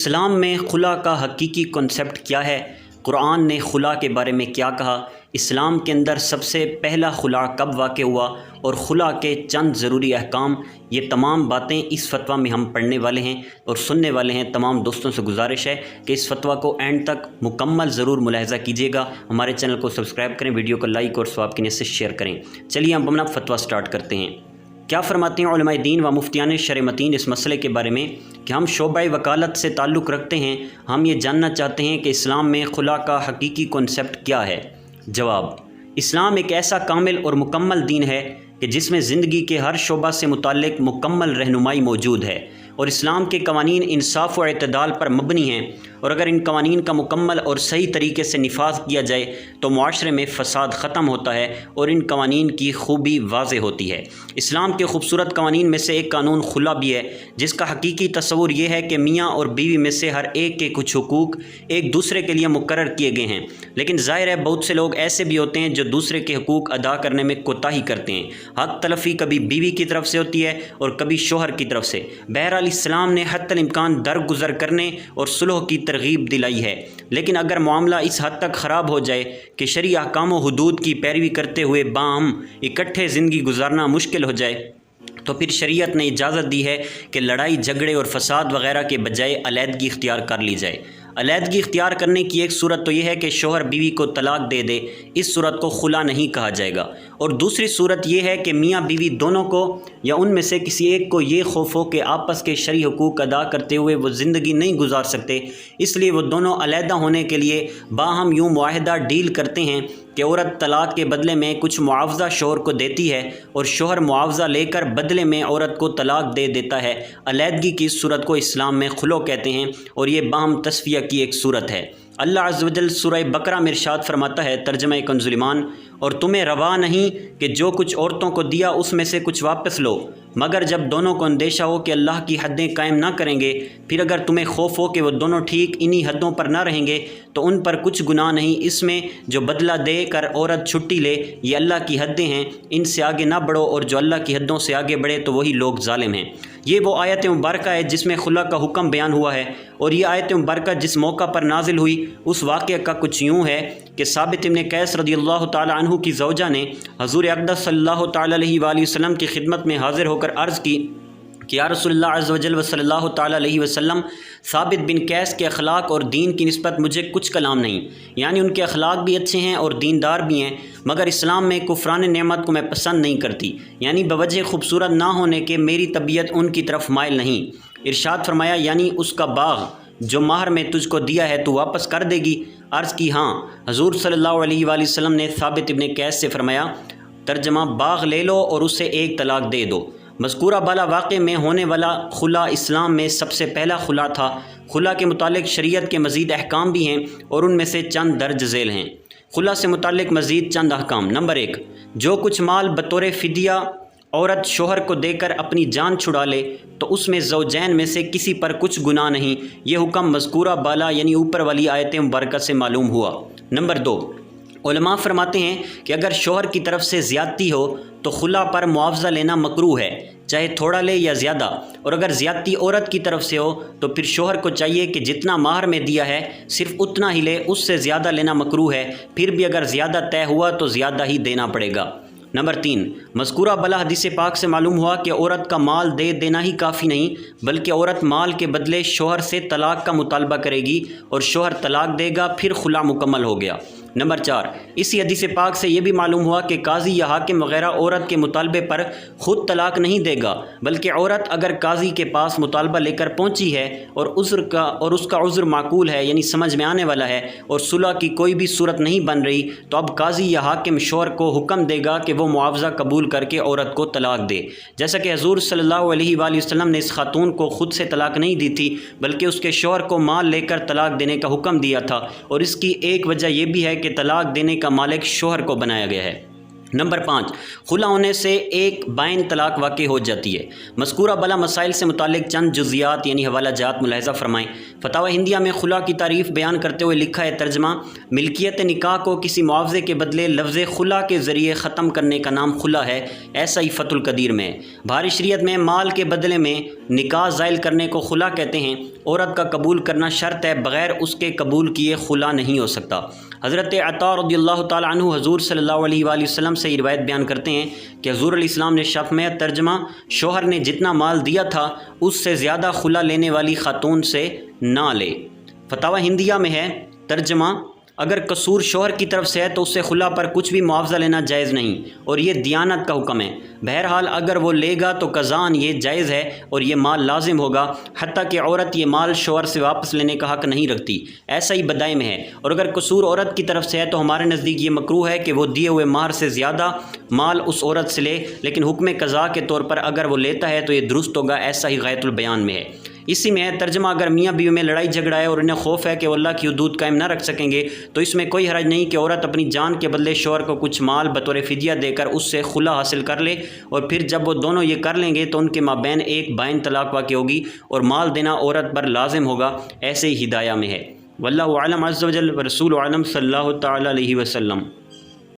اسلام میں خلا کا حقیقی کنسپٹ کیا ہے؟ قرآن نے خلا کے بارے میں کیا کہا؟ اسلام کے اندر سب سے پہلا خلا کب واقع ہوا اور خلا کے چند ضروری احکام، یہ تمام باتیں اس فتویٰ میں ہم پڑھنے والے ہیں اور سننے والے ہیں۔ تمام دوستوں سے گزارش ہے کہ اس فتویٰ کو اینڈ تک مکمل ضرور ملاحظہ کیجیے گا۔ ہمارے چینل کو سبسکرائب کریں، ویڈیو کو لائک اور ثواب کی نیت سے شیئر کریں۔ چلیے ہم اپنا فتویٰ سٹارٹ کرتے ہیں۔ کیا فرماتے ہیں علماء دین و مفتیان شرع متین اس مسئلے کے بارے میں کہ ہم شعبہ وکالت سے تعلق رکھتے ہیں، ہم یہ جاننا چاہتے ہیں کہ اسلام میں خلا کا حقیقی کنسپٹ کیا ہے؟ جواب: اسلام ایک ایسا کامل اور مکمل دین ہے کہ جس میں زندگی کے ہر شعبہ سے متعلق مکمل رہنمائی موجود ہے، اور اسلام کے قوانین انصاف و اعتدال پر مبنی ہیں، اور اگر ان قوانین کا مکمل اور صحیح طریقے سے نفاذ کیا جائے تو معاشرے میں فساد ختم ہوتا ہے اور ان قوانین کی خوبی واضح ہوتی ہے۔ اسلام کے خوبصورت قوانین میں سے ایک قانون خلا بھی ہے، جس کا حقیقی تصور یہ ہے کہ میاں اور بیوی میں سے ہر ایک کے کچھ حقوق ایک دوسرے کے لیے مقرر کیے گئے ہیں، لیکن ظاہر ہے بہت سے لوگ ایسے بھی ہوتے ہیں جو دوسرے کے حقوق ادا کرنے میں کوتاہی کرتے ہیں۔ حق تلفی کبھی بیوی کی طرف سے ہوتی ہے اور کبھی شوہر کی طرف سے۔ بہرحال اسلام نے حتی الامکان درگزر کرنے اور صلح کی ترغیب دلائی ہے، لیکن اگر معاملہ اس حد تک خراب ہو جائے کہ شرعی احکام و حدود کی پیروی کرتے ہوئے باہم اکٹھے زندگی گزارنا مشکل ہو جائے تو پھر شریعت نے اجازت دی ہے کہ لڑائی جھگڑے اور فساد وغیرہ کے بجائے علیحدگی اختیار کر لی جائے۔ علیحدگی اختیار کرنے کی ایک صورت تو یہ ہے کہ شوہر بیوی کو طلاق دے دے، اس صورت کو خلا نہیں کہا جائے گا، اور دوسری صورت یہ ہے کہ میاں بیوی دونوں کو یا ان میں سے کسی ایک کو یہ خوف ہو کہ آپس کے شرعی حقوق ادا کرتے ہوئے وہ زندگی نہیں گزار سکتے، اس لیے وہ دونوں علیحدہ ہونے کے لیے باہم یوں معاہدہ ڈیل کرتے ہیں کہ عورت طلاق کے بدلے میں کچھ معاوضہ شوہر کو دیتی ہے اور شوہر معاوضہ لے کر بدلے میں عورت کو طلاق دے دیتا ہے۔ علیحدگی کی اس صورت کو اسلام میں خلو کہتے ہیں، اور یہ باہم تصفیہ کی ایک صورت ہے۔ اللہ عز و جل سورہ بقرہ میں ارشاد فرماتا ہے، ترجمہ کنز ایمان: اور تمہیں روا نہیں کہ جو کچھ عورتوں کو دیا اس میں سے کچھ واپس لو، مگر جب دونوں کو اندیشہ ہو کہ اللہ کی حدیں قائم نہ کریں گے، پھر اگر تمہیں خوف ہو کہ وہ دونوں ٹھیک انہی حدوں پر نہ رہیں گے تو ان پر کچھ گناہ نہیں اس میں جو بدلہ دے کر عورت چھٹی لے، یہ اللہ کی حدیں ہیں، ان سے آگے نہ بڑھو، اور جو اللہ کی حدوں سے آگے بڑھے تو وہی لوگ ظالم ہیں۔ یہ وہ آیت مبارکہ ہے جس میں خلا کا حکم بیان ہوا ہے، اور یہ آیت مبارکہ جس موقع پر نازل ہوئی اس واقعہ کا کچھ یوں ہے کہ ثابت ابن قیس رضی اللہ تعالی عنہ کی زوجہ نے حضور اقدس صلی اللہ تعالی علیہ وآلہ وسلم کی خدمت میں حاضر ہو کر عرض کی کہ یا رسول اللہ عز و جل و صلی اللہ تعالی علیہ وسلم، ثابت بن قیس کے اخلاق اور دین کی نسبت مجھے کچھ کلام نہیں، یعنی ان کے اخلاق بھی اچھے ہیں اور دیندار بھی ہیں، مگر اسلام میں کفران نعمت کو میں پسند نہیں کرتی، یعنی بوجہ خوبصورت نہ ہونے کے میری طبیعت ان کی طرف مائل نہیں۔ ارشاد فرمایا، یعنی اس کا باغ جو مہر میں تجھ کو دیا ہے تو واپس کر دے گی؟ عرض کی ہاں۔ حضور صلی اللہ علیہ وآلہ وسلم نے ثابت ابن قیس سے فرمایا، ترجمہ: باغ لے لو اور اسے ایک طلاق دے دو۔ مذکورہ بالا واقع میں ہونے والا خلا اسلام میں سب سے پہلا خلا تھا۔ خلا کے متعلق شریعت کے مزید احکام بھی ہیں، اور ان میں سے چند درج ذیل ہیں۔ خلا سے متعلق مزید چند احکام: نمبر 1، جو کچھ مال بطور فدیہ عورت شوہر کو دے کر اپنی جان چھڑا لے تو اس میں زوجین میں سے کسی پر کچھ گناہ نہیں۔ یہ حکم مذکورہ بالا یعنی اوپر والی آیت مبارکہ سے معلوم ہوا۔ نمبر 2، علماء فرماتے ہیں کہ اگر شوہر کی طرف سے زیادتی ہو تو خلا پر معاوضہ لینا مکروہ ہے، چاہے تھوڑا لے یا زیادہ، اور اگر زیادتی عورت کی طرف سے ہو تو پھر شوہر کو چاہیے کہ جتنا مہر میں دیا ہے صرف اتنا ہی لے، اس سے زیادہ لینا مکروہ ہے، پھر بھی اگر زیادہ طے ہوا تو زیادہ ہی دینا پڑے گا۔ نمبر 3، مذکورہ بلا حدیث پاک سے معلوم ہوا کہ عورت کا مال دے دینا ہی کافی نہیں، بلکہ عورت مال کے بدلے شوہر سے طلاق کا مطالبہ کرے گی، اور شوہر طلاق دے گا، پھر خلا مکمل ہو گیا۔ نمبر 4، اسی حدیث پاک سے یہ بھی معلوم ہوا کہ قاضی یا حاکم وغیرہ عورت کے مطالبے پر خود طلاق نہیں دے گا، بلکہ عورت اگر قاضی کے پاس مطالبہ لے کر پہنچی ہے اور اس کا عذر معقول ہے یعنی سمجھ میں آنے والا ہے، اور صلح کی کوئی بھی صورت نہیں بن رہی، تو اب قاضی یا حاکم شوہر کو حکم دے گا کہ وہ معاوضہ قبول کر کے عورت کو طلاق دے، جیسا کہ حضور صلی اللہ علیہ وآلہ وسلم نے اس خاتون کو خود سے طلاق نہیں دی تھی، بلکہ اس کے شوہر کو مال لے کر طلاق دینے کا حکم دیا تھا، اور اس کی ایک وجہ یہ بھی ہے کہ طلاق دینے کا مالک شوہر کو بنایا گیا ہے۔ نمبر 5، خلا ہونے سے ایک بائن طلاق واقع ہو جاتی ہے۔ مذکورہ بلا مسائل سے متعلق چند جزیات یعنی حوالہ جات ملاحظہ فرمائیں۔ فتاوی ہندیہ میں خلا کی تعریف بیان کرتے ہوئے لکھا ہے ترجمہ: ملکیت نکاح کو کسی معاوضے کے بدلے لفظ خلا کے ذریعے ختم کرنے کا نام خلا ہے، ایسا ہی فتح القدیر میں ہے۔ بھاری شریعت میں مال کے بدلے میں نکاح زائل کرنے کو خلا کہتے ہیں۔ عورت کا قبول کرنا شرط ہے، بغیر اس کے قبول کیے خلا نہیں ہو سکتا۔ حضرت عطا رضی اللہ تعالیٰ عنہ حضور صلی اللہ علیہ وآلہ وسلم سے یہ روایت بیان کرتے ہیں کہ حضور علیہ السلام نے شف میں ترجمہ: شوہر نے جتنا مال دیا تھا اس سے زیادہ خلا لینے والی خاتون سے نہ لے۔ فتاوی ہندیہ میں ہے ترجمہ: اگر قصور شوہر کی طرف سے ہے تو اس سے خلا پر کچھ بھی معاوضہ لینا جائز نہیں، اور یہ دیانت کا حکم ہے۔ بہرحال اگر وہ لے گا تو قضاً یہ جائز ہے اور یہ مال لازم ہوگا، حتیٰ کہ عورت یہ مال شوہر سے واپس لینے کا حق نہیں رکھتی۔ ایسا ہی بدائے میں ہے، اور اگر قصور عورت کی طرف سے ہے تو ہمارے نزدیک یہ مکروہ ہے کہ وہ دیے ہوئے مہر سے زیادہ مال اس عورت سے لے، لیکن حکم قضا کے طور پر اگر وہ لیتا ہے تو یہ درست ہوگا، ایسا ہی غایۃ البیان میں ہے۔ اسی میں ہے ترجمہ: اگر میاں بیوی میں لڑائی جھگڑا ہے اور انہیں خوف ہے کہ وہ اللہ کی حدود قائم نہ رکھ سکیں گے تو اس میں کوئی حرج نہیں کہ عورت اپنی جان کے بدلے شوہر کو کچھ مال بطور فدیہ دے کر اس سے خلا حاصل کر لے، اور پھر جب وہ دونوں یہ کر لیں گے تو ان کے مابین ایک بائن طلاق واقع ہوگی اور مال دینا عورت پر لازم ہوگا، ایسے ہی ہدایہ میں ہے۔ واللہ اعلم عز وجل، ورسول عالم صلی اللہ تعالی علیہ وسلم۔